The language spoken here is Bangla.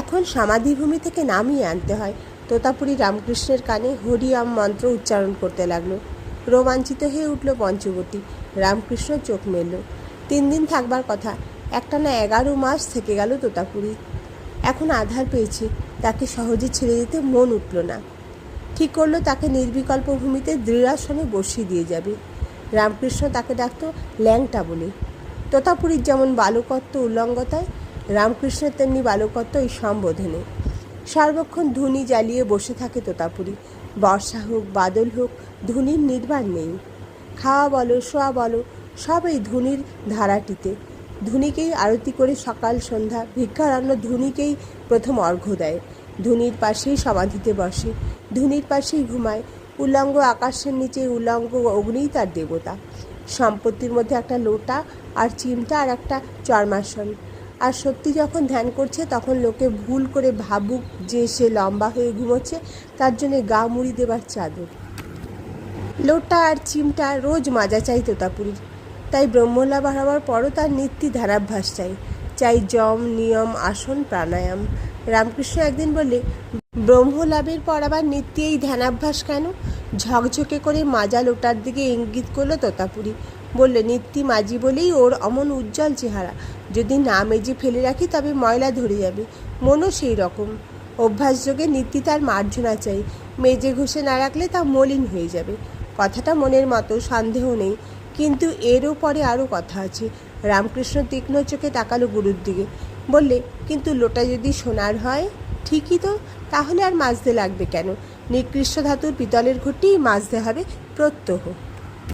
এখন সমাধিভূমি থেকে নামিয়ে আনতে হয়। তোতাপুরী রামকৃষ্ণের কানে হরিয়াম মন্ত্র উচ্চারণ করতে লাগলো। রোমাঞ্চিত হয়ে উঠল পঞ্চবতী। রামকৃষ্ণ চোখ মেলল। 3 দিন থাকবার কথা, একটানা 11 মাস থেকে গেল তোতাপুরী। এখন আধার পেয়েছে, তাকে সহজে ছেড়ে দিতে মন উঠল না। ঠিক করলো তাকে নির্বিকল্প ভূমিতে দৃঢ়াসনে বসিয়ে দিয়ে যাবে। রামকৃষ্ণ তাকে ডাকত ল্যাংটা বলে। তোতাপুরীর যেমন বালকত্ব উল্লঙ্গতায়, রামকৃষ্ণের তেমনি বালকত্ব এই সম্বোধনে। সর্বক্ষণ ধুনি জ্বালিয়ে বসে থাকে তোতাপুরী। বর্ষা হোক বাদল হোক, ধুনির নির্বাণ নেই। খাওয়া বলো শোয়া বলো, সব এই ধুনির ধারাটিতে। ধুনিকেই আরতি করে সকাল সন্ধ্যা ভিক্ষারণ্য ধুনিকেই প্রথম অর্ঘ্য দেয়। ধুনির পাশেই সমাধিতে বসে, ধুনির পাশেই ঘুমায়। উলঙ্গ আকাশের নিচে উলঙ্গ অগ্নিই তার দেবতা। সম্পত্তির মধ্যে একটা লোটা আর চিমটা আর একটা চর্মাসন। আর সত্যি যখন ধ্যান করছে তখন লোকে ভুল করে ভাবুক যে সে লম্বা হয়ে ঘুমোচ্ছে, তার জন্যে গা মুড়ি দেবার চাদর। লোটা আর চিমটা রোজ মাজা চাই তোতাপুরীর। তাই ব্রহ্মলাভ হওয়ার পরও তার নিত্যি ধারাভ্যাস চাই যম নিয়ম আসন প্রাণায়াম। রামকৃষ্ণ একদিন বললে, ব্রহ্মলাভের পর আবার নিত্যি এই ধ্যানাভ্যাস কেন? ঝকঝকে করে মাজা লোটার দিকে ইঙ্গিত করল তোতাপুরী। বললে, নিত্যি মাজি বলেই ওর অমন উজ্জ্বল চেহারা। যদি না মেজে ফেলে রাখি তবে ময়লা ধরে যাবে। মনও সেই রকম। অভ্যাসযোগে নিত্যি তার মার্জনা চাই। মেজে ঘষে না রাখলে তা মলিন হয়ে যাবে। কথাটা মনের মতো, সন্দেহ নেই। কিন্তু এরও পরে আরও কথা আছে। রামকৃষ্ণ তীক্ষ্ণ চোখে তাকালো গুরুর দিকে। বললে, কিন্তু লোটা যদি সোনার হয়? ঠিকই তো, তাহলে আর মাজতে লাগবে কেন? নিকৃষ্ট ধাতুর পিতলের ঘটিই মাজতে হবে প্রত্যহ।